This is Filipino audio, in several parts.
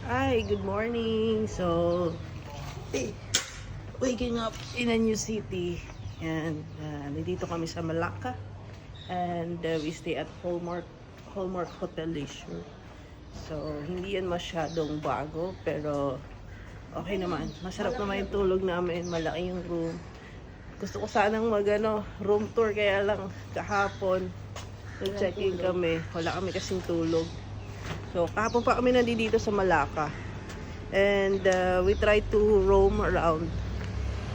Hi, good morning. So, waking up in a new city. And nandito kami sa Malacca. And we stay at Hallmark Hotel Leisure. So, hindi yan masyadong bago. Pero, okay naman. Masarap naman yung tulog namin. Malaki yung room. Gusto ko sanang room tour. Kaya lang kahapon, nag-check-in kami. Wala kami kasing tulog. So, kahapon pa kami nandito sa Malacca. And we try to roam around.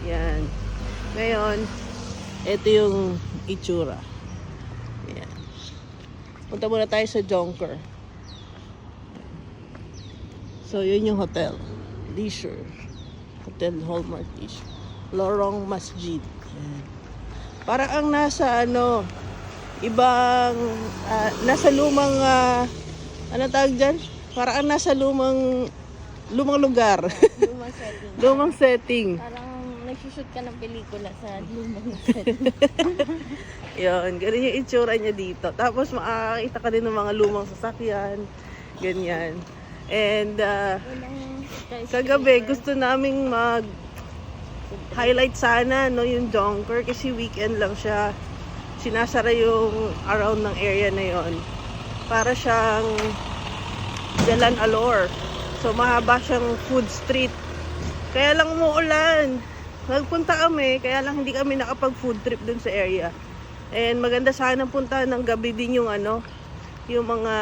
Yan. Ngayon, ito yung itsura. Yan. Punta muna tayo sa Jonker. So, yun yung hotel. Leisure. Hotel Hallmark Leisure. Lorong Masjid. Yan. Parang ang nasa ibang nasa lumang ano tawag dyan? Parang nasa lumang lugar. Lumang setting. Lumang setting. Parang nagsushoot ka ng pelikula sa lumang setting. Yun, ganun yung itsura niya dito. Tapos makakita ka din ng mga lumang sasakyan. Ganyan. And kagabi gusto naming highlight sana yung Jonker kasi weekend lang siya. Sinasara yung around ng area na yon. Para siyang Jalan Alor. So mahaba siyang food street. Kaya lang umuulan. Nagpunta kami, kaya lang hindi kami nakapag food trip dun sa area. And maganda sana puntahan ng gabi din yung yung mga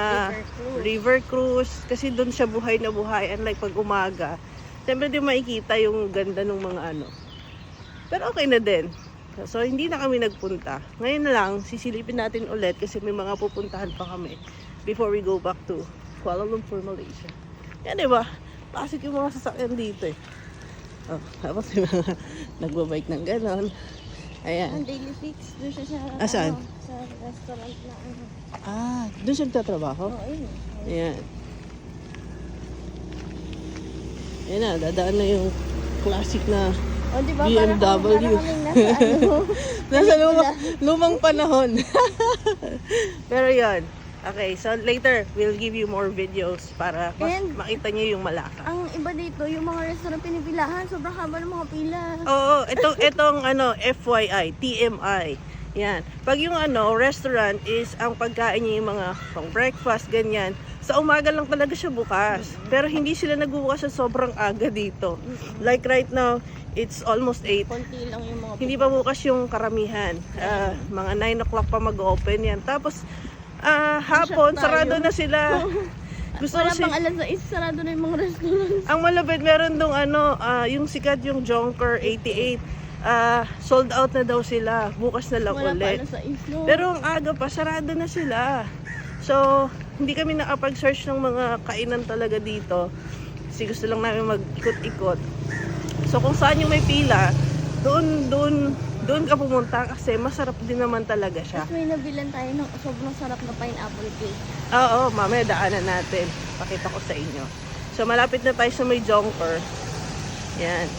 river cruise kasi doon siya buhay na buhay, unlike pag umaga. Siyempre di makikita yung ganda ng mga Pero okay na din. So, hindi na kami nagpunta. Ngayon na lang, sisilipin natin ulit kasi may mga pupuntahan pa kami before we go back to Kuala Lumpur, Malaysia. Yan, diba? Pasik yung mga sasakyan dito eh. Oh, tapos yung mga nagbabike ng ganon. Ayan. Ang daily fix, doon siya sa, Saan? sa restaurant na Doon siya nagtatrabaho? Oo, ayun. Ayan. Ayan na, dadaan na yung classic na O, diba? BMW. Parang Nasa nasa lumang panahon. Pero yan. Okay, so later, we'll give you more videos para And makita niyo yung Malacca. ang iba dito, yung mga restaurant pinipilahan, sobrang haba ng mga pila. Oo, itong FYI, TMI. Yan. Pag yung restaurant is ang pagkain niya yung mga pang breakfast, ganyan. Sa umaga lang talaga siya bukas. Pero hindi sila nagbubukas sa sobrang aga dito. Like right now, it's almost 8. Konti lang yung mga Hindi pa bukas yung karamihan. Mga 9 o'clock pa mag-open yan. Tapos, hapon, sarado na sila. Gusto wala ko pang alas 6, sarado na yung mga restaurants. ang malapit, meron dong yung sikat yung Jonker 88. Sold out na daw sila. Bukas na lang Wala pa ulit. alas 6, no? Pero ang aga pa, sarado na sila. So, hindi kami nakapag-search ng mga kainan talaga dito. Kasi gusto lang namin mag-ikot-ikot. So, kung saan yung may pila, doon ka pumunta kasi masarap din naman talaga siya. Tapos may nabilan tayo ng sobrang sarap na pineapple cake. Oo, mamaya daanan natin. Pakita ko sa inyo. So, malapit na tayo sa may Jonker. Yan.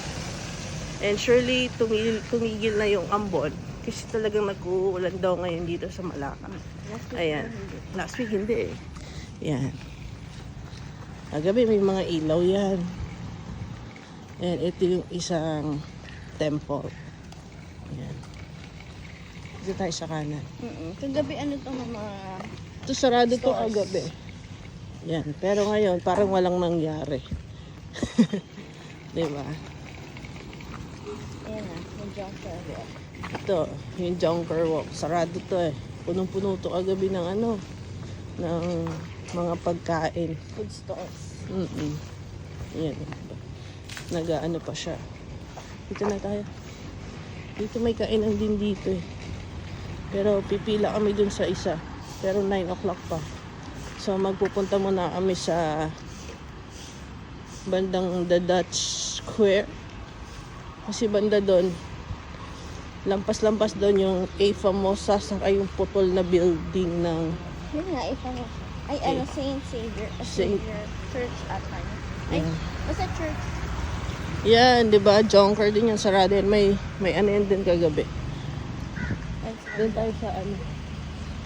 And surely, tumigil na yung ambon. Kasi talagang nag-uulan daw ngayon dito sa Malacca. Ayan. Last week hindi eh. Yan. Agabi may mga ilaw yan. And ito yung isang temple. Yan. Dito tayo sa kanan. Kagabi to mga... Ito sarado to kagabi. Yan. Pero ngayon parang walang nangyari. Diba? Ayan na, yung Jonker Walk. Ito, yung Jonker Walk. Sarado to eh. Punong-puno to kagabi ng ng mga pagkain. Food stores. Yan. Nag-ano pa siya. Dito na tayo. Dito may kainan din dito eh. Pero pipila kami dun sa isa. Pero 9 o'clock pa. So magpupunta muna kami sa bandang The Dutch Square. Kasi banda doon, lampas-lampas doon yung A Famosa saka yung putol na building ng Yun nga, Saint Xavier. Xavier Church at time. Basta church. Yan, di ba? Jonker din yung sarado yan. May yan din kagabi. Doon tayo sa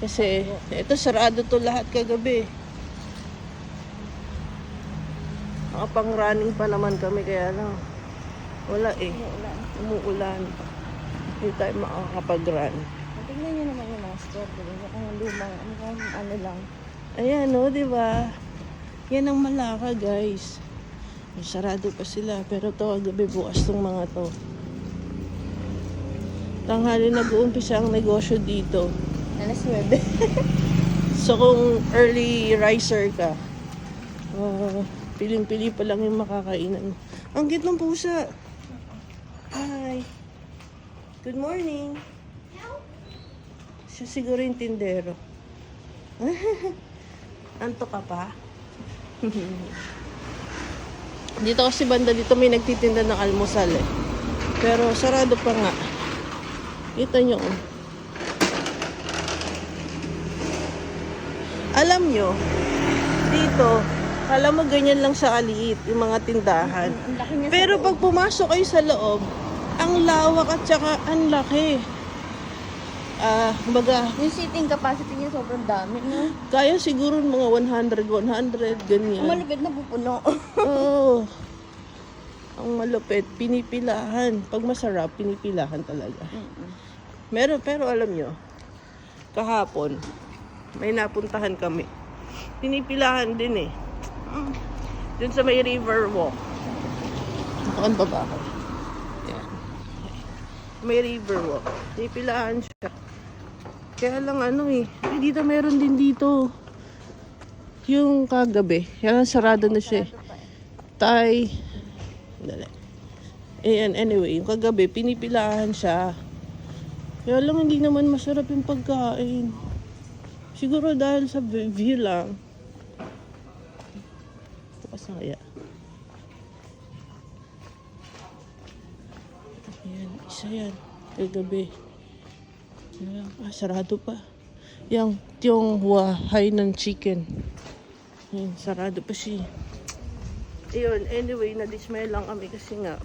Kasi, ito sarado to lahat kagabi. Pang running pa naman kami kaya lang. Wala eh. Umuulan. Umuulan. Hindi tayo makakapag-run. Tingnan nyo naman yung mga store. Mukhang lumang, mukhang ano lang. Ayan o, di ba? Yan ang Malacca, guys. Sarado pa sila. Pero to, gabi bukas tong mga to. Tanghali nag-uumpisa ang negosyo dito. Alas 9. So kung early riser ka, piling-pili pa lang yung makakainan. Ang cute ng pusa. Hi. Good morning. Siya siguro yung tindero. Anto ka pa? Dito kasi banda dito may nagtitinda ng almusal eh. Pero sarado pa nga. Kita nyo. Oh. Alam nyo, dito, alam mo ganyan lang sa kaliit, yung mga tindahan. Ang laki niya Pero sa pag pumasok kayo sa loob, ang lawak at saka ang laki. Kumbaga, yung seating capacity niya sobrang dami, no? kaya siguro mga 100, ganyan. Ang malupit na pupuno. Oo. Ang malupit, pinipilahan. Pag masarap, pinipilahan talaga. Meron, pero alam nyo, kahapon, may napuntahan kami. Pinipilahan din eh. Dun sa may river walk. Nakan ba ba ako? Yan. May river walk. Pinipilahan siya. Kaya lang ano eh, dito meron din dito. Yung kagabi, yan sarado na siya eh. Thai. Dali. Ayan, anyway, yung kagabi, pinipilahan siya. Kaya lang hindi naman masarap yung pagkain. Siguro dahil sa view lang. Bukas na kaya. Ayan, isa yan. Kagabi. Sarado pa. Yung Hainan chicken. Ayan, sarado pa siya. Ayun, anyway, na-dismay lang kami kasi nga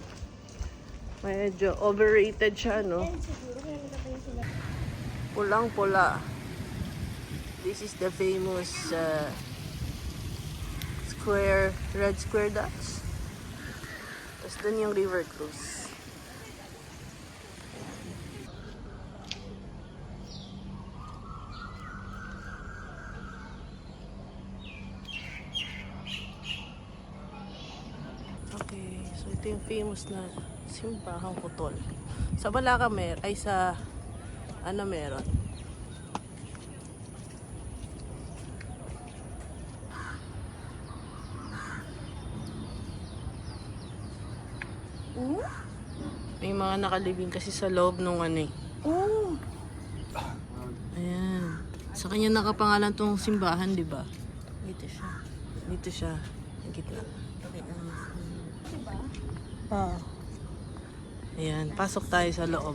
medyo overrated siya, no? Pulang-pula. This is the famous red square dots. Tapos dun yung river cruise. Okay, so ito yung famous na simbahang putol. Sa Balaca ay sa ano meron? May mga nakalibing kasi sa loob nung ano eh. Oh! Ayan. Sa kanya nakapangalan tong simbahan, di ba? Dito siya. Dito siya. Ang gitna. Diba? Ah. Ayan. Pasok tayo sa loob.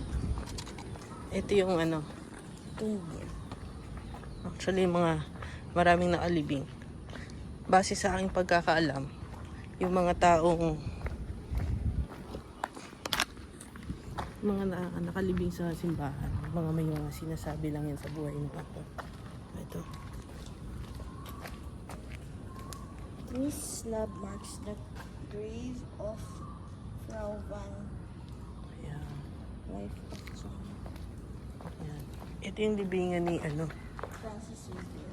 Ito yung ano. Actually, maraming nakalibing. Base sa aking pagkakaalam, yung mga taong nakalibing sa simbahan, may mga sinasabi lang yan sa buhay nila. Ito. This slab marks the grave of Frau Van Ayan. Wife of John Ayan. Ito yung libingan ni Francis Xavier.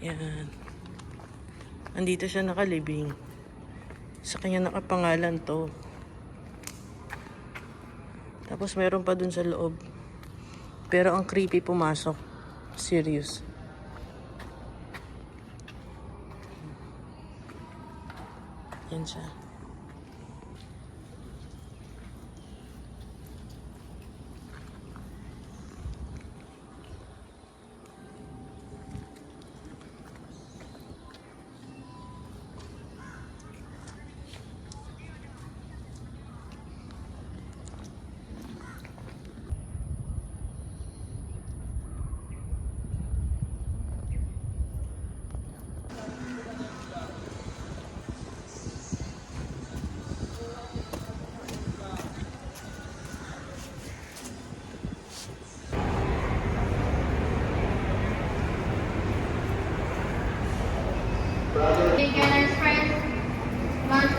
Ayan. Andito siya nakalibing. Sa kanya nakapangalan to. Tapos meron pa dun sa loob. Pero ang creepy pumasok. Serious. Yan siya. Beginners friends,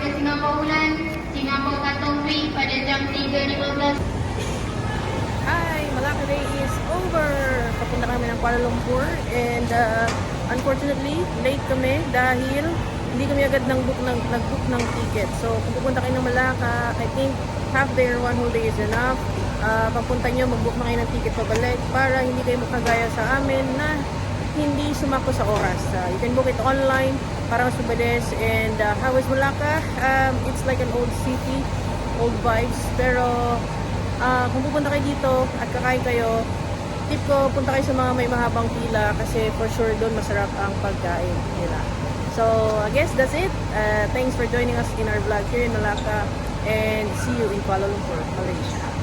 sa Singapaulan, Singapore Katong Week pada jam 3.15. Hi! Malacca Day is over! Papunta kami ng Kuala Lumpur and unfortunately, late kami dahil hindi kami agad nag-book ng ticket. So, kung pupunta kayo ng Malacca, I think half day or one whole day is enough. Papunta nyo, mag-book na kayo ng ticket pabalik para hindi kayo makagaya sa amin na hindi sumakto sa oras. You can book it online para mas mabilis. And how is Malacca? It's like an old city, old vibes. Pero kung pupunta kayo dito at kakain kayo, tip ko, punta kayo sa mga may mahabang pila kasi for sure doon masarap ang pagkain nila. So, I guess that's it. Thanks for joining us in our vlog here in Malacca and see you in Kuala Lumpur, Malaysia.